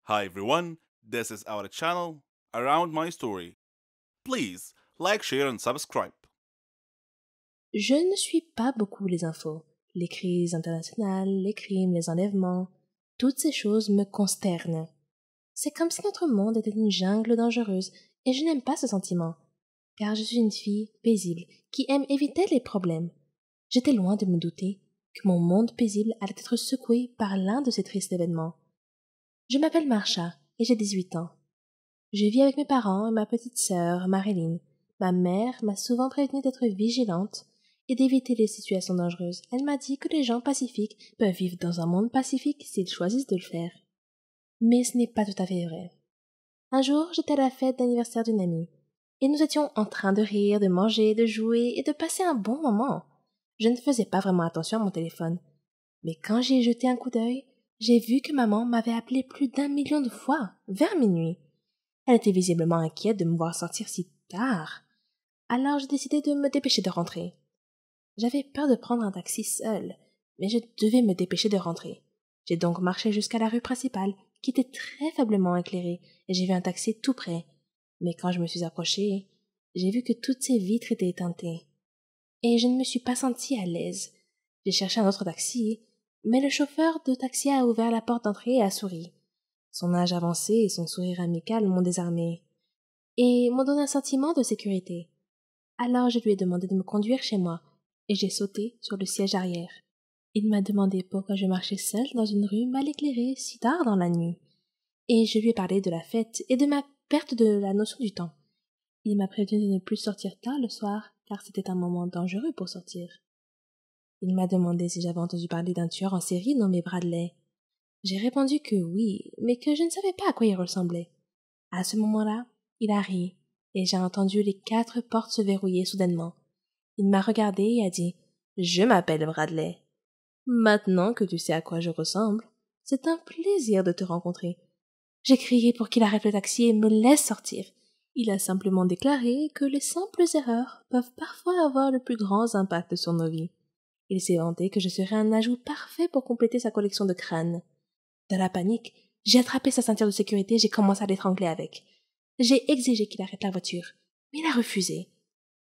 Hi everyone, this is our channel Around My Story. Please like, share and subscribe. Je ne suis pas beaucoup les infos. Les crises internationales, les crimes, les enlèvements, toutes ces choses me consternent. C'est comme si notre monde était une jungle dangereuse, et je n'aime pas ce sentiment, car je suis une fille paisible qui aime éviter les problèmes. J'étais loin de me douter que mon monde paisible allait être secoué par l'un de ces tristes événements. Je m'appelle Marsha, et j'ai 18 ans. Je vis avec mes parents et ma petite sœur, Marilyn. Ma mère m'a souvent prévenue d'être vigilante et d'éviter les situations dangereuses. Elle m'a dit que les gens pacifiques peuvent vivre dans un monde pacifique s'ils choisissent de le faire. Mais ce n'est pas tout à fait vrai. Un jour, j'étais à la fête d'anniversaire d'une amie, et nous étions en train de rire, de manger, de jouer et de passer un bon moment. Je ne faisais pas vraiment attention à mon téléphone. Mais quand j'y ai jeté un coup d'œil, j'ai vu que maman m'avait appelé plus d'1 million de fois, vers minuit. Elle était visiblement inquiète de me voir sortir si tard. Alors j'ai décidé de me dépêcher de rentrer. J'avais peur de prendre un taxi seul, mais je devais me dépêcher de rentrer. J'ai donc marché jusqu'à la rue principale, qui était très faiblement éclairée, et j'ai vu un taxi tout près. Mais quand je me suis approchée, j'ai vu que toutes ses vitres étaient éteintées. Et je ne me suis pas sentie à l'aise. J'ai cherché un autre taxi, mais le chauffeur de taxi a ouvert la porte d'entrée et a souri. Son âge avancé et son sourire amical m'ont désarmé, et m'ont donné un sentiment de sécurité. Alors je lui ai demandé de me conduire chez moi, et j'ai sauté sur le siège arrière. Il m'a demandé pourquoi je marchais seule dans une rue mal éclairée si tard dans la nuit, et je lui ai parlé de la fête et de ma perte de la notion du temps. Il m'a prévenu de ne plus sortir tard le soir, car c'était un moment dangereux pour sortir. Il m'a demandé si j'avais entendu parler d'un tueur en série nommé Bradley. J'ai répondu que oui, mais que je ne savais pas à quoi il ressemblait. À ce moment-là, il a ri, et j'ai entendu les 4 portes se verrouiller soudainement. Il m'a regardé et a dit « Je m'appelle Bradley. Maintenant que tu sais à quoi je ressemble, c'est un plaisir de te rencontrer. » J'ai crié pour qu'il arrête le taxi et me laisse sortir. Il a simplement déclaré que les simples erreurs peuvent parfois avoir le plus grand impact sur nos vies. Il s'est vanté que je serais un ajout parfait pour compléter sa collection de crânes. Dans la panique, j'ai attrapé sa ceinture de sécurité et j'ai commencé à l'étrangler avec. J'ai exigé qu'il arrête la voiture, mais il a refusé.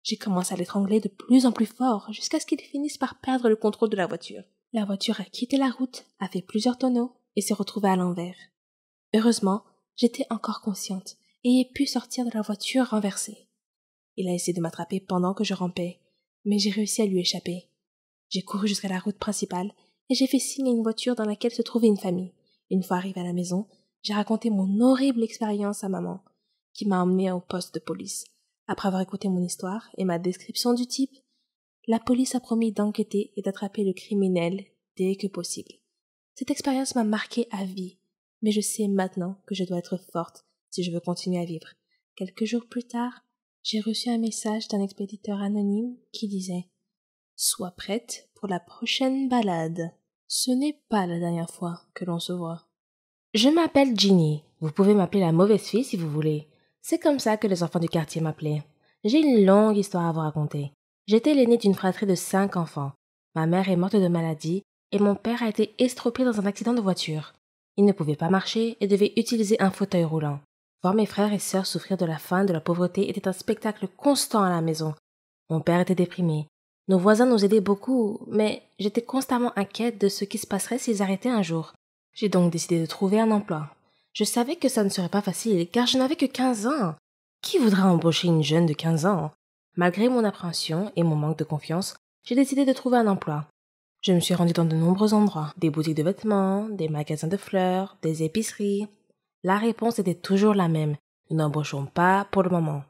J'ai commencé à l'étrangler de plus en plus fort jusqu'à ce qu'il finisse par perdre le contrôle de la voiture. La voiture a quitté la route, a fait plusieurs tonneaux et s'est retrouvée à l'envers. Heureusement, j'étais encore consciente et ai pu sortir de la voiture renversée. Il a essayé de m'attraper pendant que je rampais, mais j'ai réussi à lui échapper. J'ai couru jusqu'à la route principale et j'ai fait signe à une voiture dans laquelle se trouvait une famille. Une fois arrivée à la maison, j'ai raconté mon horrible expérience à maman, qui m'a emmenée au poste de police. Après avoir écouté mon histoire et ma description du type, la police a promis d'enquêter et d'attraper le criminel dès que possible. Cette expérience m'a marquée à vie, mais je sais maintenant que je dois être forte si je veux continuer à vivre. Quelques jours plus tard, j'ai reçu un message d'un expéditeur anonyme qui disait « Sois prête pour la prochaine balade. Ce n'est pas la dernière fois que l'on se voit. » Je m'appelle Ginny. Vous pouvez m'appeler la mauvaise fille si vous voulez. C'est comme ça que les enfants du quartier m'appelaient. J'ai une longue histoire à vous raconter. J'étais l'aînée d'une fratrie de 5 enfants. Ma mère est morte de maladie et mon père a été estropié dans un accident de voiture. Il ne pouvait pas marcher et devait utiliser un fauteuil roulant. Voir mes frères et sœurs souffrir de la faim et de la pauvreté était un spectacle constant à la maison. Mon père était déprimé. Nos voisins nous aidaient beaucoup, mais j'étais constamment inquiète de ce qui se passerait s'ils arrêtaient un jour. J'ai donc décidé de trouver un emploi. Je savais que ça ne serait pas facile, car je n'avais que 15 ans. Qui voudra embaucher une jeune de 15 ans? Malgré mon appréhension et mon manque de confiance, j'ai décidé de trouver un emploi. Je me suis rendue dans de nombreux endroits, des boutiques de vêtements, des magasins de fleurs, des épiceries. La réponse était toujours la même. Nous n'embauchons pas pour le moment.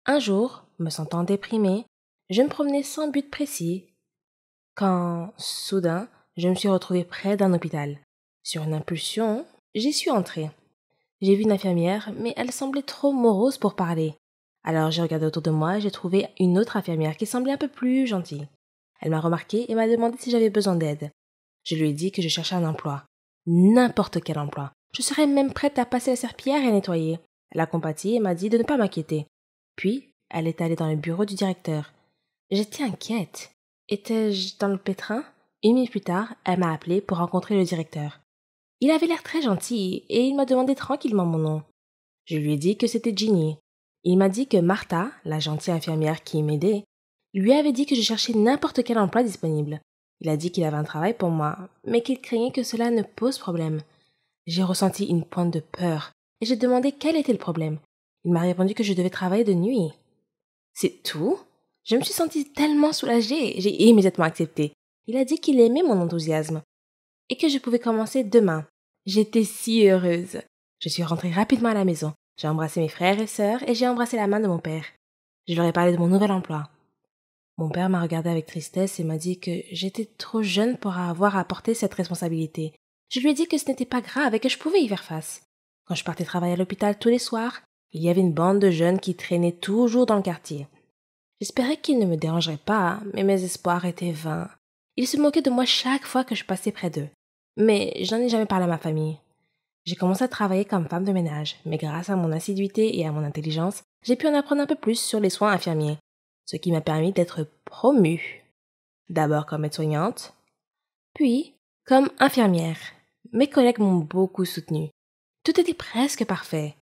Un jour, me sentant déprimée, je me promenais sans but précis, quand, soudain, je me suis retrouvée près d'un hôpital. Sur une impulsion, j'y suis entrée. J'ai vu une infirmière, mais elle semblait trop morose pour parler. Alors j'ai regardé autour de moi et j'ai trouvé une autre infirmière qui semblait un peu plus gentille. Elle m'a remarqué et m'a demandé si j'avais besoin d'aide. Je lui ai dit que je cherchais un emploi. N'importe quel emploi. Je serais même prête à passer la serpillière et à nettoyer. Elle a compati et m'a dit de ne pas m'inquiéter. Puis, elle est allée dans le bureau du directeur. J'étais inquiète. Étais-je dans le pétrin? 1 minute plus tard, elle m'a appelée pour rencontrer le directeur. Il avait l'air très gentil et il m'a demandé tranquillement mon nom. Je lui ai dit que c'était Ginny. Il m'a dit que Martha, la gentille infirmière qui m'aidait, lui avait dit que je cherchais n'importe quel emploi disponible. Il a dit qu'il avait un travail pour moi, mais qu'il craignait que cela ne pose problème. J'ai ressenti une pointe de peur et j'ai demandé quel était le problème. Il m'a répondu que je devais travailler de nuit. C'est tout? Je me suis sentie tellement soulagée, j'ai immédiatement accepté. Il a dit qu'il aimait mon enthousiasme et que je pouvais commencer demain. J'étais si heureuse. Je suis rentrée rapidement à la maison. J'ai embrassé mes frères et sœurs et j'ai embrassé la main de mon père. Je leur ai parlé de mon nouvel emploi. Mon père m'a regardée avec tristesse et m'a dit que j'étais trop jeune pour avoir à porter cette responsabilité. Je lui ai dit que ce n'était pas grave et que je pouvais y faire face. Quand je partais travailler à l'hôpital tous les soirs, il y avait une bande de jeunes qui traînaient toujours dans le quartier. J'espérais qu'ils ne me dérangeraient pas, mais mes espoirs étaient vains. Ils se moquaient de moi chaque fois que je passais près d'eux. Mais j'en ai jamais parlé à ma famille. J'ai commencé à travailler comme femme de ménage, mais grâce à mon assiduité et à mon intelligence, j'ai pu en apprendre un peu plus sur les soins infirmiers, ce qui m'a permis d'être promue. D'abord comme aide-soignante, puis comme infirmière. Mes collègues m'ont beaucoup soutenue. Tout était presque parfait,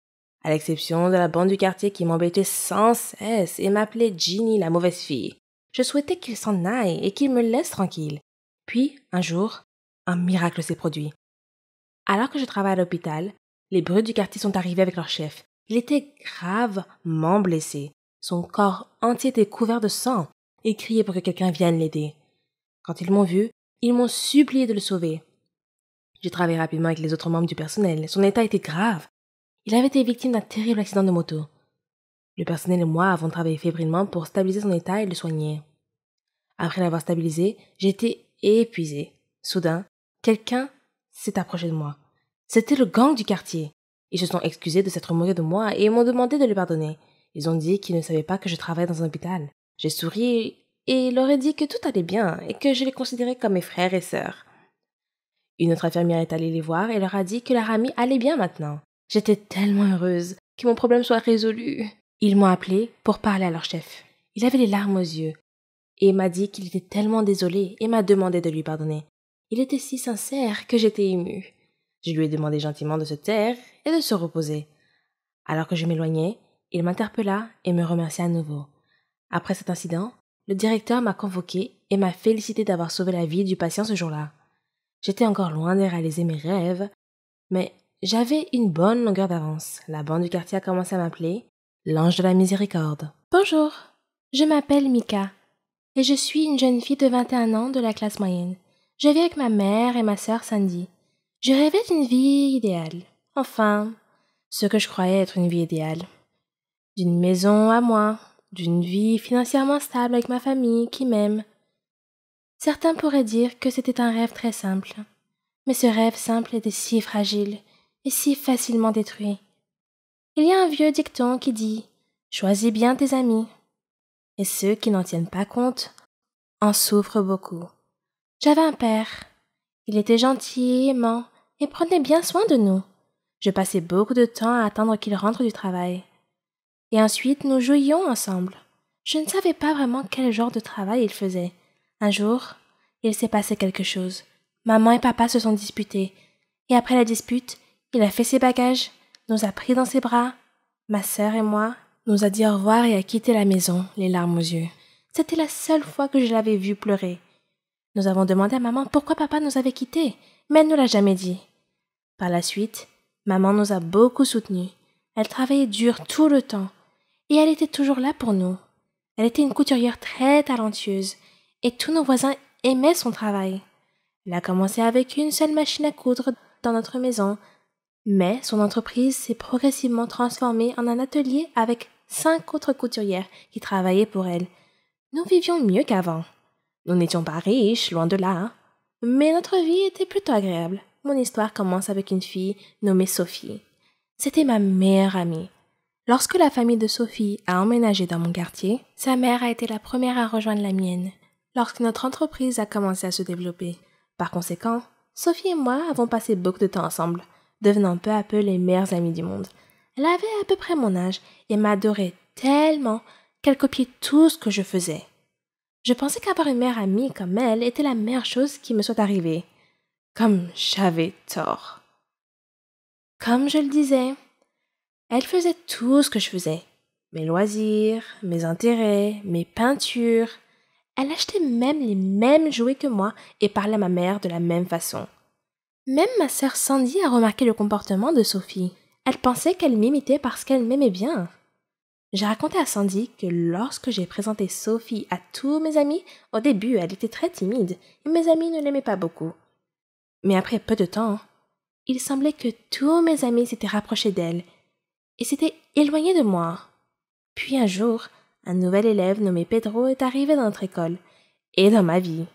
à l'exception de la bande du quartier qui m'embêtait sans cesse et m'appelait Ginny la mauvaise fille. Je souhaitais qu'ils s'en aillent et qu'ils me laissent tranquille. Puis, un jour, un miracle s'est produit. Alors que je travaillais à l'hôpital, les brutes du quartier sont arrivés avec leur chef. Il était gravement blessé. Son corps entier était couvert de sang et criait pour que quelqu'un vienne l'aider. Quand ils m'ont vu, ils m'ont supplié de le sauver. J'ai travaillé rapidement avec les autres membres du personnel. Son état était grave. Il avait été victime d'un terrible accident de moto. Le personnel et moi avons travaillé fébrilement pour stabiliser son état et le soigner. Après l'avoir stabilisé, j'étais épuisée. Soudain, quelqu'un s'est approché de moi. C'était le gang du quartier. Ils se sont excusés de s'être moqués de moi et m'ont demandé de les pardonner. Ils ont dit qu'ils ne savaient pas que je travaillais dans un hôpital. J'ai souri et leur ai dit que tout allait bien et que je les considérais comme mes frères et sœurs. Une autre infirmière est allée les voir et leur a dit que leur amie allait bien maintenant. J'étais tellement heureuse que mon problème soit résolu. Ils m'ont appelée pour parler à leur chef. Il avait les larmes aux yeux et m'a dit qu'il était tellement désolé et m'a demandé de lui pardonner. Il était si sincère que j'étais émue. Je lui ai demandé gentiment de se taire et de se reposer. Alors que je m'éloignais, il m'interpella et me remercia à nouveau. Après cet incident, le directeur m'a convoqué et m'a félicité d'avoir sauvé la vie du patient ce jour-là. J'étais encore loin de réaliser mes rêves, mais j'avais une bonne longueur d'avance. La bande du quartier a commencé à m'appeler l'ange de la miséricorde. Bonjour, je m'appelle Mika et je suis une jeune fille de 21 ans de la classe moyenne. Je vis avec ma mère et ma sœur Sandy. Je rêvais d'une vie idéale. Enfin, ce que je croyais être une vie idéale. D'une maison à moi, d'une vie financièrement stable avec ma famille qui m'aime. Certains pourraient dire que c'était un rêve très simple. Mais ce rêve simple était si fragile et si facilement détruit. Il y a un vieux dicton qui dit « Choisis bien tes amis ». Et ceux qui n'en tiennent pas compte en souffrent beaucoup. J'avais un père. Il était gentil et aimant et prenait bien soin de nous. Je passais beaucoup de temps à attendre qu'il rentre du travail. Et ensuite, nous jouions ensemble. Je ne savais pas vraiment quel genre de travail il faisait. Un jour, il s'est passé quelque chose. Maman et papa se sont disputés. Et après la dispute, il a fait ses bagages, nous a pris dans ses bras, ma sœur et moi, nous a dit au revoir et a quitté la maison, les larmes aux yeux. C'était la seule fois que je l'avais vu pleurer. Nous avons demandé à maman pourquoi papa nous avait quittés, mais elle ne l'a jamais dit. Par la suite, maman nous a beaucoup soutenus. Elle travaillait dur tout le temps, et elle était toujours là pour nous. Elle était une couturière très talentueuse, et tous nos voisins aimaient son travail. Elle a commencé avec une seule machine à coudre dans notre maison, mais son entreprise s'est progressivement transformée en un atelier avec 5 autres couturières qui travaillaient pour elle. Nous vivions mieux qu'avant. Nous n'étions pas riches, loin de là, mais notre vie était plutôt agréable. Mon histoire commence avec une fille nommée Sophie. C'était ma meilleure amie. Lorsque la famille de Sophie a emménagé dans mon quartier, sa mère a été la première à rejoindre la mienne, lorsque notre entreprise a commencé à se développer. Par conséquent, Sophie et moi avons passé beaucoup de temps ensemble, devenant peu à peu les meilleures amies du monde. Elle avait à peu près mon âge et m'adorait tellement qu'elle copiait tout ce que je faisais. Je pensais qu'avoir une meilleure amie comme elle était la meilleure chose qui me soit arrivée. Comme j'avais tort. Comme je le disais, elle faisait tout ce que je faisais. Mes loisirs, mes intérêts, mes peintures. Elle achetait même les mêmes jouets que moi et parlait à ma mère de la même façon. Même ma sœur Sandy a remarqué le comportement de Sophie. Elle pensait qu'elle m'imitait parce qu'elle m'aimait bien. J'ai raconté à Sandy que lorsque j'ai présenté Sophie à tous mes amis, au début elle était très timide et mes amis ne l'aimaient pas beaucoup. Mais après peu de temps, il semblait que tous mes amis s'étaient rapprochés d'elle et s'étaient éloignés de moi. Puis un jour, un nouvel élève nommé Pedro est arrivé dans notre école et dans ma vie.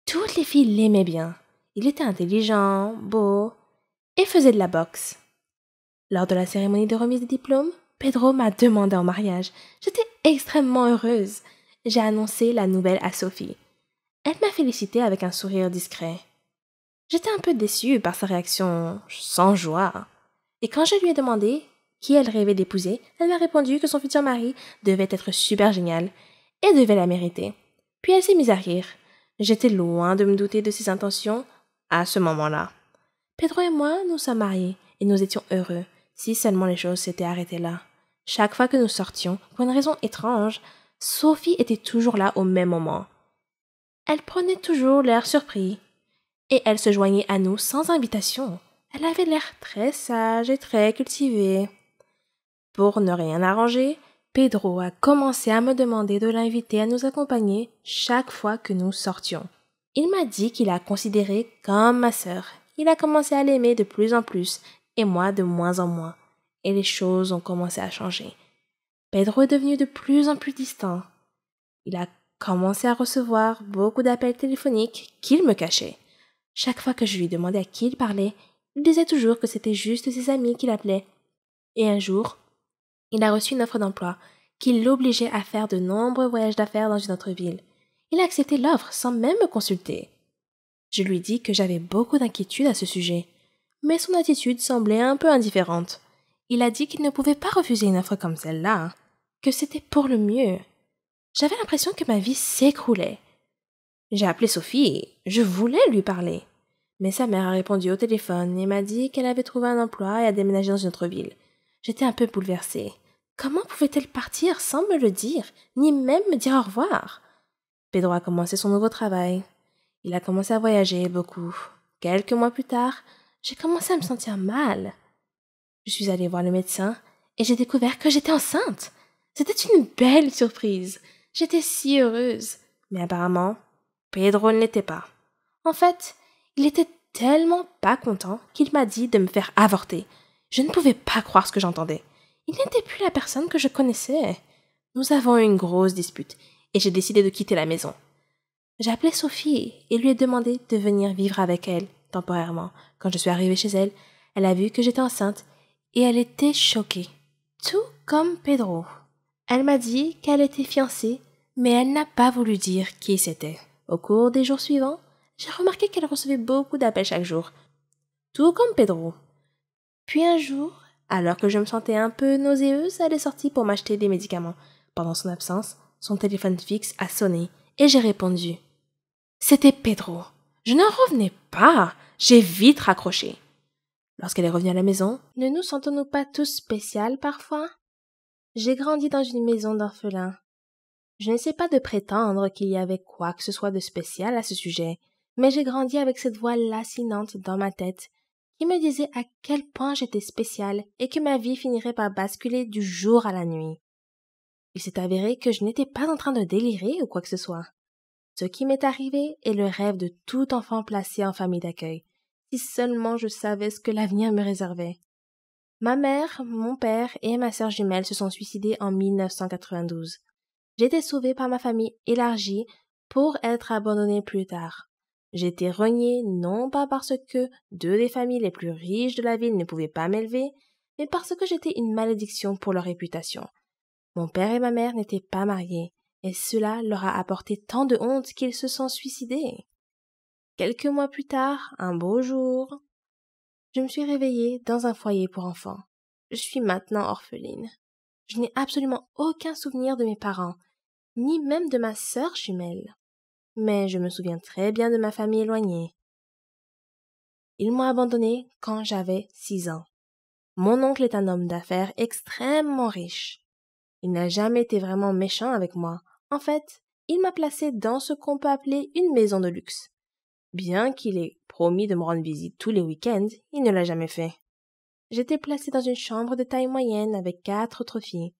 Toutes les filles l'aimaient bien. Il était intelligent, beau et faisait de la boxe. Lors de la cérémonie de remise des diplômes, Pedro m'a demandé en mariage. J'étais extrêmement heureuse. J'ai annoncé la nouvelle à Sophie. Elle m'a félicitée avec un sourire discret. J'étais un peu déçue par sa réaction sans joie. Et quand je lui ai demandé qui elle rêvait d'épouser, elle m'a répondu que son futur mari devait être super génial et devait la mériter. Puis elle s'est mise à rire. J'étais loin de me douter de ses intentions à ce moment-là. Pedro et moi, nous sommes mariés et nous étions heureux, si seulement les choses s'étaient arrêtées là. Chaque fois que nous sortions, pour une raison étrange, Sophie était toujours là au même moment. Elle prenait toujours l'air surpris et elle se joignait à nous sans invitation. Elle avait l'air très sage et très cultivée. Pour ne rien arranger, Pedro a commencé à me demander de l'inviter à nous accompagner chaque fois que nous sortions. Il m'a dit qu'il la considérait comme ma sœur. Il a commencé à l'aimer de plus en plus et moi de moins en moins. Et les choses ont commencé à changer. Pedro est devenu de plus en plus distant. Il a commencé à recevoir beaucoup d'appels téléphoniques qu'il me cachait. Chaque fois que je lui demandais à qui il parlait, il disait toujours que c'était juste ses amis qui l'appelaient. Et un jour, il a reçu une offre d'emploi qui l'obligeait à faire de nombreux voyages d'affaires dans une autre ville. Il a accepté l'offre sans même me consulter. Je lui dis que j'avais beaucoup d'inquiétudes à ce sujet, mais son attitude semblait un peu indifférente. Il a dit qu'il ne pouvait pas refuser une offre comme celle-là, que c'était pour le mieux. J'avais l'impression que ma vie s'écroulait. J'ai appelé Sophie, je voulais lui parler. Mais sa mère a répondu au téléphone et m'a dit qu'elle avait trouvé un emploi et a déménagé dans une autre ville. J'étais un peu bouleversée. Comment pouvait-elle partir sans me le dire, ni même me dire au revoir? Pedro a commencé son nouveau travail. Il a commencé à voyager beaucoup. Quelques mois plus tard, j'ai commencé à me sentir mal. Je suis allée voir le médecin et j'ai découvert que j'étais enceinte. C'était une belle surprise. J'étais si heureuse. Mais apparemment, Pedro ne l'était pas. En fait, il était tellement pas content qu'il m'a dit de me faire avorter. Je ne pouvais pas croire ce que j'entendais. Il n'était plus la personne que je connaissais. Nous avons eu une grosse dispute et j'ai décidé de quitter la maison. J'ai appelé Sophie et lui ai demandé de venir vivre avec elle, temporairement. Quand je suis arrivée chez elle, elle a vu que j'étais enceinte et elle était choquée. Tout comme Pedro. Elle m'a dit qu'elle était fiancée, mais elle n'a pas voulu dire qui c'était. Au cours des jours suivants, j'ai remarqué qu'elle recevait beaucoup d'appels chaque jour, tout comme Pedro. Puis un jour, alors que je me sentais un peu nauséeuse, elle est sortie pour m'acheter des médicaments. Pendant son absence, son téléphone fixe a sonné et j'ai répondu. C'était Pedro. Je n'en revenais pas. J'ai vite raccroché. Lorsqu'elle est revenue à la maison, ne nous sentons-nous pas tous spéciales parfois? J'ai grandi dans une maison d'orphelins. Je n'essaie pas de prétendre qu'il y avait quoi que ce soit de spécial à ce sujet, mais j'ai grandi avec cette voix lancinante dans ma tête qui me disait à quel point j'étais spéciale et que ma vie finirait par basculer du jour à la nuit. Il s'est avéré que je n'étais pas en train de délirer ou quoi que ce soit. Ce qui m'est arrivé est le rêve de tout enfant placé en famille d'accueil. Si seulement je savais ce que l'avenir me réservait. Ma mère, mon père et ma sœur jumelle se sont suicidés en 1992. J'ai été sauvée par ma famille élargie pour être abandonnée plus tard. J'ai été reniée non pas parce que deux des familles les plus riches de la ville ne pouvaient pas m'élever, mais parce que j'étais une malédiction pour leur réputation. Mon père et ma mère n'étaient pas mariés, et cela leur a apporté tant de honte qu'ils se sont suicidés. Quelques mois plus tard, un beau jour, je me suis réveillée dans un foyer pour enfants. Je suis maintenant orpheline. Je n'ai absolument aucun souvenir de mes parents, ni même de ma sœur jumelle. Mais je me souviens très bien de ma famille éloignée. Ils m'ont abandonnée quand j'avais 6 ans. Mon oncle est un homme d'affaires extrêmement riche. Il n'a jamais été vraiment méchant avec moi. En fait, il m'a placé dans ce qu'on peut appeler une maison de luxe. Bien qu'il ait promis de me rendre visite tous les week-ends, il ne l'a jamais fait. J'étais placée dans une chambre de taille moyenne avec 4 autres filles.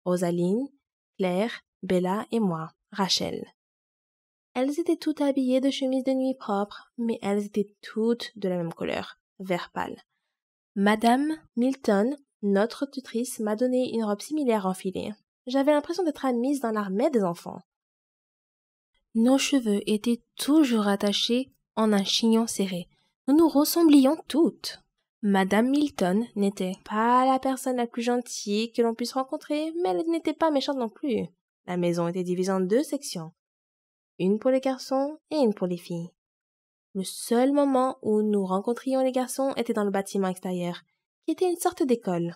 Rosaline, Claire, Bella et moi, Rachel. Elles étaient toutes habillées de chemises de nuit propres, mais elles étaient toutes de la même couleur, vert pâle. Madame Milton, notre tutrice, m'a donné une robe similaire enfilée. J'avais l'impression d'être admise dans l'armée des enfants. Nos cheveux étaient toujours attachés en un chignon serré. Nous nous ressemblions toutes. Madame Milton n'était pas la personne la plus gentille que l'on puisse rencontrer, mais elle n'était pas méchante non plus. La maison était divisée en 2 sections, une pour les garçons et une pour les filles. Le seul moment où nous rencontrions les garçons était dans le bâtiment extérieur, qui était une sorte d'école.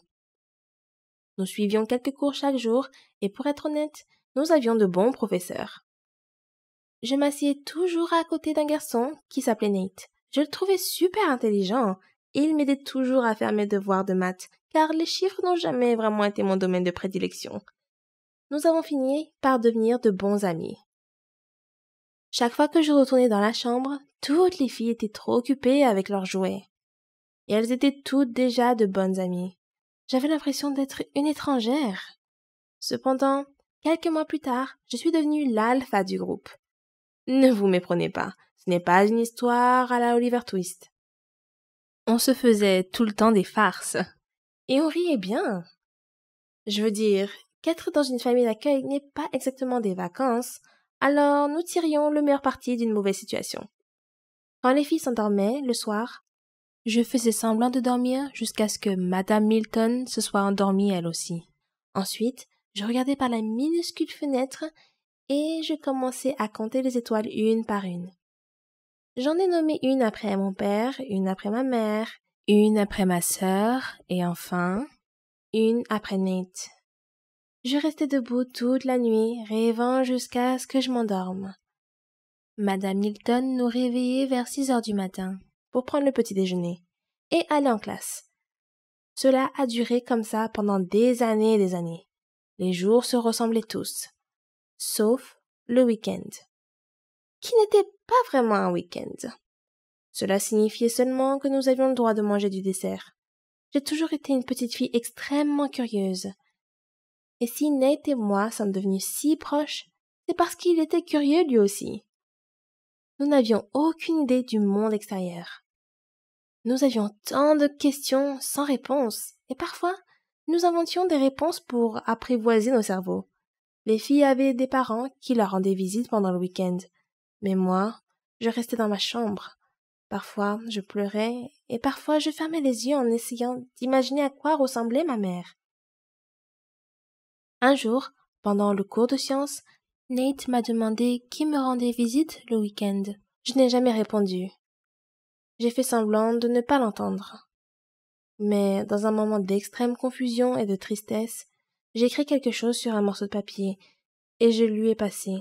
Nous suivions quelques cours chaque jour, et pour être honnête, nous avions de bons professeurs. Je m'asseyais toujours à côté d'un garçon qui s'appelait Nate. Je le trouvais super intelligent, et il m'aidait toujours à faire mes devoirs de maths, car les chiffres n'ont jamais vraiment été mon domaine de prédilection. Nous avons fini par devenir de bons amis. Chaque fois que je retournais dans la chambre, toutes les filles étaient trop occupées avec leurs jouets. Et elles étaient toutes déjà de bonnes amies. J'avais l'impression d'être une étrangère. Cependant, quelques mois plus tard, je suis devenue l'alpha du groupe. Ne vous méprenez pas, ce n'est pas une histoire à la Oliver Twist. On se faisait tout le temps des farces. Et on riait bien. Je veux dire, qu'être dans une famille d'accueil n'est pas exactement des vacances, alors nous tirions le meilleur parti d'une mauvaise situation. Quand les filles s'endormaient le soir, je faisais semblant de dormir jusqu'à ce que Madame Milton se soit endormie elle aussi. Ensuite, je regardais par la minuscule fenêtre et je commençais à compter les étoiles une par une. J'en ai nommé une après mon père, une après ma mère, une après ma sœur et enfin, une après Nate. Je restais debout toute la nuit, rêvant jusqu'à ce que je m'endorme. Madame Milton nous réveillait vers 6 heures du matin pour prendre le petit déjeuner et aller en classe. Cela a duré comme ça pendant des années et des années. Les jours se ressemblaient tous, sauf le week-end, qui n'était pas vraiment un week-end. Cela signifiait seulement que nous avions le droit de manger du dessert. J'ai toujours été une petite fille extrêmement curieuse. Et si Nate et moi sommes devenus si proches, c'est parce qu'il était curieux lui aussi. Nous n'avions aucune idée du monde extérieur. Nous avions tant de questions sans réponse, et parfois, nous inventions des réponses pour apprivoiser nos cerveaux. Les filles avaient des parents qui leur rendaient visite pendant le week-end, mais moi, je restais dans ma chambre. Parfois, je pleurais, et parfois je fermais les yeux en essayant d'imaginer à quoi ressemblait ma mère. Un jour, pendant le cours de sciences, Nate m'a demandé qui me rendait visite le week-end. Je n'ai jamais répondu. J'ai fait semblant de ne pas l'entendre. Mais dans un moment d'extrême confusion et de tristesse, j'ai écrit quelque chose sur un morceau de papier et je lui ai passé.